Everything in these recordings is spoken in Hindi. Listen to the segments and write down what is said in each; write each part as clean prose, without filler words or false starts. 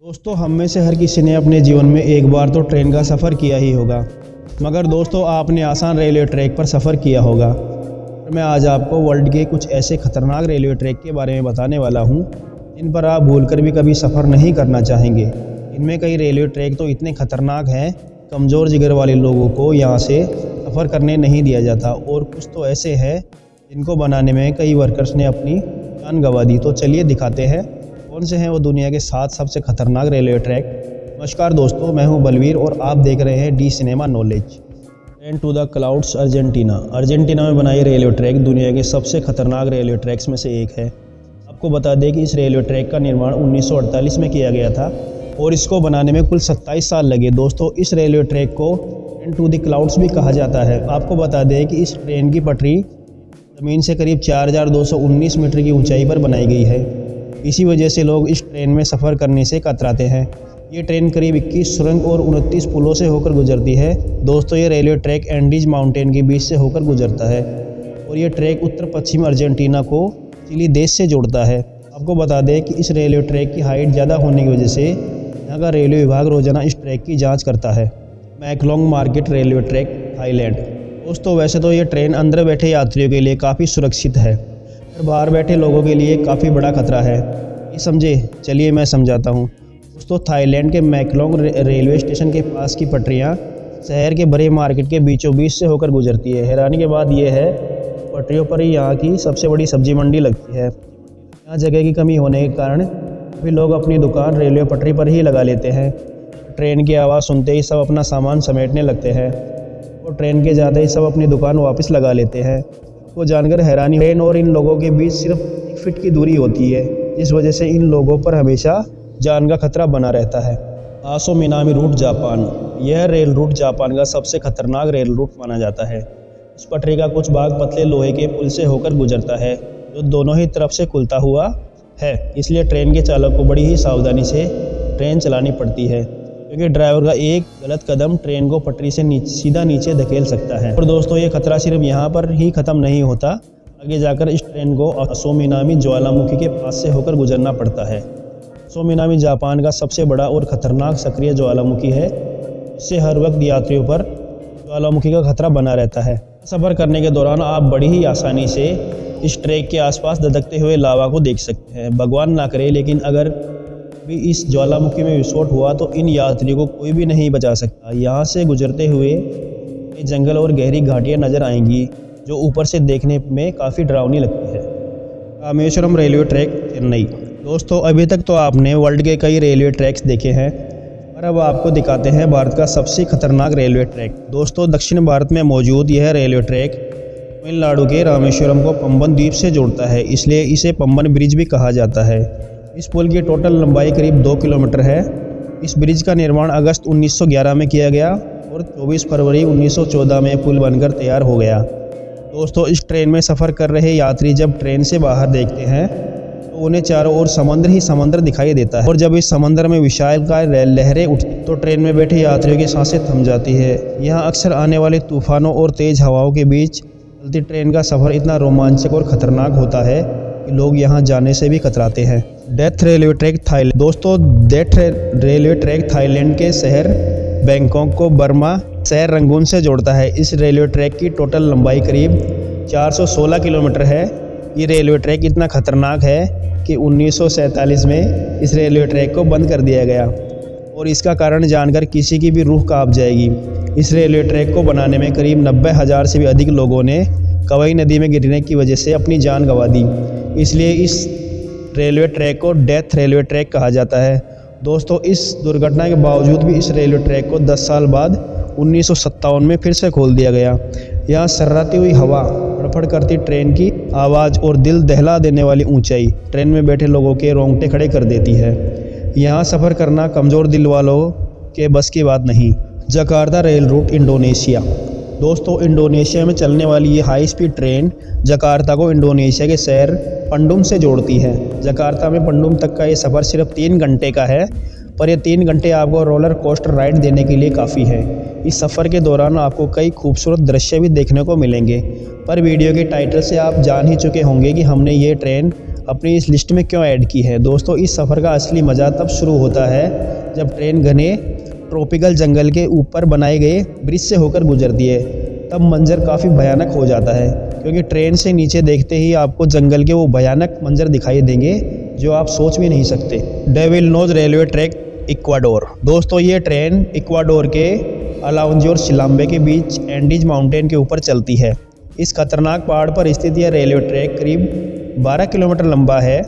दोस्तों, हम में से हर किसी ने अपने जीवन में एक बार तो ट्रेन का सफ़र किया ही होगा। मगर दोस्तों, आपने आसान रेलवे ट्रैक पर सफ़र किया होगा। मैं आज आपको वर्ल्ड के कुछ ऐसे खतरनाक रेलवे ट्रैक के बारे में बताने वाला हूं, जिन पर आप भूलकर भी कभी सफ़र नहीं करना चाहेंगे। इनमें कई रेलवे ट्रैक तो इतने खतरनाक हैं, कमज़ोर जिगर वाले लोगों को यहाँ से सफ़र करने नहीं दिया जाता, और कुछ तो ऐसे हैं जिनको बनाने में कई वर्कर्स ने अपनी जान गंवा दी। तो चलिए दिखाते हैं कौन से हैं वो दुनिया के 7 सबसे खतरनाक रेलवे ट्रैक। नमस्कार दोस्तों, मैं हूं बलवीर और आप देख रहे हैं the cinema knowledge. Train to the clouds Argentina. Argentina में बनाई रेलवे ट्रैक दुनिया के सबसे खतरनाक रेलवे ट्रैक्स में से एक है। आपको बता दें कि इस रेलवे ट्रैक का निर्माण 1948 में किया गया था और इसको बनाने में कुल 27 साल लगे। दोस्तों, इस रेलवे ट्रैक को ट्रेन टू द क्लाउड्स भी कहा जाता है। आपको बता दें कि इस ट्रेन की पटरी ज़मीन से करीब 4219 मीटर की ऊंचाई पर बनाई गई है। इसी वजह से लोग इस ट्रेन में सफ़र करने से कतराते हैं। ये ट्रेन करीब 21 सुरंग और 29 पुलों से होकर गुजरती है। दोस्तों, ये रेलवे ट्रैक एंडीज माउंटेन के बीच से होकर गुजरता है और ये ट्रैक उत्तर पश्चिम अर्जेंटीना को चिली देश से जोड़ता है। आपको बता दें कि इस रेलवे ट्रैक की हाइट ज़्यादा होने की वजह से यहाँ का रेलवे विभाग रोजाना इस ट्रैक की जाँच करता है। मैकलोंग मार्केट रेलवे ट्रैक, थाईलैंड। दोस्तों, वैसे तो ये ट्रेन अंदर बैठे यात्रियों के लिए काफ़ी सुरक्षित है, पर बाहर बैठे लोगों के लिए काफ़ी बड़ा खतरा है। ये समझे? चलिए मैं समझाता हूँ। दोस्तों, थाईलैंड के मैकलोंग रेलवे स्टेशन के पास की पटरियाँ शहर के बड़े मार्केट के बीचों बीच से होकर गुजरती है। हैरानी की बात यह है, पटरियों पर ही यहाँ की सबसे बड़ी सब्जी मंडी लगती है। यहाँ जगह की कमी होने के कारण भी लोग अपनी दुकान रेलवे पटरी पर ही लगा लेते हैं। ट्रेन की आवाज़ सुनते ही सब अपना सामान समेटने लगते हैं और ट्रेन के जाते ही सब अपनी दुकान वापस लगा लेते हैं। को जानकर हैरानी, ट्रेन और इन लोगों के बीच सिर्फ 1 फीट की दूरी होती है, जिस वजह से इन लोगों पर हमेशा जान का खतरा बना रहता है। आसो मिनामी रूट, जापान। यह रेल रूट जापान का सबसे खतरनाक रेल रूट माना जाता है। इस पटरी का कुछ भाग पतले लोहे के पुल से होकर गुजरता है, जो दोनों ही तरफ से खुलता हुआ है। इसलिए ट्रेन के चालक को बड़ी ही सावधानी से ट्रेन चलानी पड़ती है, क्योंकि ड्राइवर का एक गलत कदम ट्रेन को पटरी से सीधा नीचे धकेल सकता है। और दोस्तों, ये खतरा सिर्फ यहाँ पर ही ख़त्म नहीं होता, आगे जाकर इस ट्रेन को आसो मिनामी ज्वालामुखी के पास से होकर गुजरना पड़ता है। आसो मिनामी जापान का सबसे बड़ा और ख़तरनाक सक्रिय ज्वालामुखी है, इससे हर वक्त यात्रियों पर ज्वालामुखी का खतरा बना रहता है। सफ़र करने के दौरान आप बड़ी ही आसानी से इस ट्रैक के आसपास धधकते हुए लावा को देख सकते हैं। भगवान ना करे, लेकिन अगर भी इस ज्वालामुखी में विस्फोट हुआ तो इन यात्रियों को कोई भी नहीं बचा सकता। यहाँ से गुजरते हुए ये जंगल और गहरी घाटियाँ नज़र आएंगी, जो ऊपर से देखने में काफ़ी डरावनी लगती है। Rameswaram railway track, Chennai. दोस्तों, अभी तक तो आपने वर्ल्ड के कई रेलवे ट्रैक्स देखे हैं, और अब आपको दिखाते हैं भारत का सबसे खतरनाक रेलवे ट्रैक। दोस्तों, दक्षिण भारत में मौजूद यह रेलवे ट्रैक तमिलनाडु के रामेश्वरम को पंबन द्वीप से जोड़ता है, इसलिए इसे पंबन ब्रिज भी कहा जाता है। इस पुल की टोटल लंबाई करीब 2 किलोमीटर है। इस ब्रिज का निर्माण अगस्त 1911 में किया गया और 24 फरवरी 1914 में पुल बनकर तैयार हो गया। दोस्तों, इस ट्रेन में सफ़र कर रहे यात्री जब ट्रेन से बाहर देखते हैं तो उन्हें चारों ओर समुद्र ही समुद्र दिखाई देता है, और जब इस समंदर में विशालकाय लहरें उठती तो ट्रेन में बैठे यात्रियों की सांसें थम जाती है। यहाँ अक्सर आने वाले तूफानों और तेज़ हवाओं के बीच चलती ट्रेन का सफ़र इतना रोमांचक और ख़तरनाक होता है कि लोग यहाँ जाने से भी कतराते हैं। Death railway track, Thailand. दोस्तों, डेथ रेलवे ट्रैक थाईलैंड के शहर बैंकॉक को बर्मा शहर रंगून से जोड़ता है। इस रेलवे ट्रैक की टोटल लंबाई करीब 416 किलोमीटर है। ये रेलवे ट्रैक इतना खतरनाक है कि 1947 में इस रेलवे ट्रैक को बंद कर दिया गया, और इसका कारण जानकर किसी की भी रूह कांप जाएगी। इस रेलवे ट्रैक को बनाने में करीब 90,000 से भी अधिक लोगों ने कवई नदी में गिरने की वजह से अपनी जान गंवा दी, इसलिए इस रेलवे ट्रैक को डेथ रेलवे ट्रैक कहा जाता है। दोस्तों, इस दुर्घटना के बावजूद भी इस रेलवे ट्रैक को 10 साल बाद 1957 में फिर से खोल दिया गया। यहाँ सर्राती हुई हवा, फड़फड़ करती ट्रेन की आवाज़ और दिल दहला देने वाली ऊंचाई ट्रेन में बैठे लोगों के रोंगटे खड़े कर देती है। यहाँ सफ़र करना कमज़ोर दिल वालों के बस की बात नहीं। Jakarta rail route, Indonesia. दोस्तों, इंडोनेशिया में चलने वाली ये हाई स्पीड ट्रेन जकार्ता को इंडोनेशिया के शहर पंडुम से जोड़ती है। जकार्ता में पंडुम तक का ये सफ़र सिर्फ 3 घंटे का है, पर ये 3 घंटे आपको रोलर कोस्टर राइड देने के लिए काफ़ी है। इस सफ़र के दौरान आपको कई खूबसूरत दृश्य भी देखने को मिलेंगे, पर वीडियो के टाइटल से आप जान ही चुके होंगे कि हमने ये ट्रेन अपनी इस लिस्ट में क्यों ऐड की है। दोस्तों इस सफ़र का असली मज़ा तब शुरू होता है जब ट्रेन घने ट्रॉपिकल जंगल के ऊपर बनाए गए ब्रिज से होकर गुजरती है। तब मंजर काफ़ी भयानक हो जाता है, क्योंकि ट्रेन से नीचे देखते ही आपको जंगल के वो भयानक मंजर दिखाई देंगे जो आप सोच भी नहीं सकते। Devil nose railway track Ecuador. दोस्तों ये ट्रेन इक्वाडोर के अलाउंजी और सिलाम्बे के बीच एंडीज माउंटेन के ऊपर चलती है। इस खतरनाक पहाड़ पर स्थित यह रेलवे ट्रैक करीब 12 किलोमीटर लंबा है।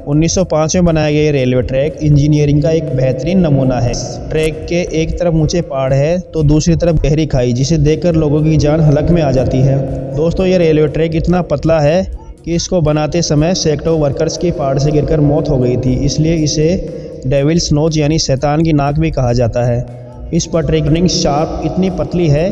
1905 में बनाया गया ये रेलवे ट्रैक इंजीनियरिंग का एक बेहतरीन नमूना है। ट्रैक के एक तरफ ऊंचे पहाड़ है तो दूसरी तरफ गहरी खाई, जिसे देखकर लोगों की जान हलक में आ जाती है। दोस्तों ये रेलवे ट्रैक इतना पतला है कि इसको बनाते समय सैकड़ों वर्कर्स की पहाड़ से गिरकर मौत हो गई थी, इसलिए इसे डेविल्स नोज यानी शैतान की नाक भी कहा जाता है। इस पटरी की रिंग शाफ्ट इतनी पतली है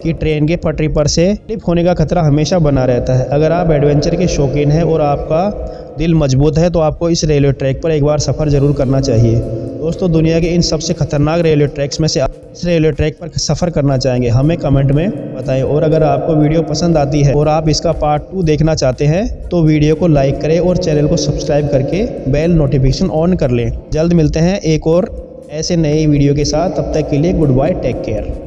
कि ट्रेन के पटरी पर से स्लिप होने का खतरा हमेशा बना रहता है। अगर आप एडवेंचर के शौकीन हैं और आपका दिल मजबूत है तो आपको इस रेलवे ट्रैक पर एक बार सफ़र ज़रूर करना चाहिए। दोस्तों दुनिया के इन सबसे खतरनाक रेलवे ट्रैक्स में से इस रेलवे ट्रैक पर सफ़र करना चाहेंगे, हमें कमेंट में बताएं। और अगर आपको वीडियो पसंद आती है और आप इसका पार्ट 2 देखना चाहते हैं तो वीडियो को लाइक करें और चैनल को सब्सक्राइब करके बेल नोटिफिकेशन ऑन कर लें। जल्द मिलते हैं एक और ऐसे नए वीडियो के साथ, तब तक के लिए गुड बाय, टेक केयर।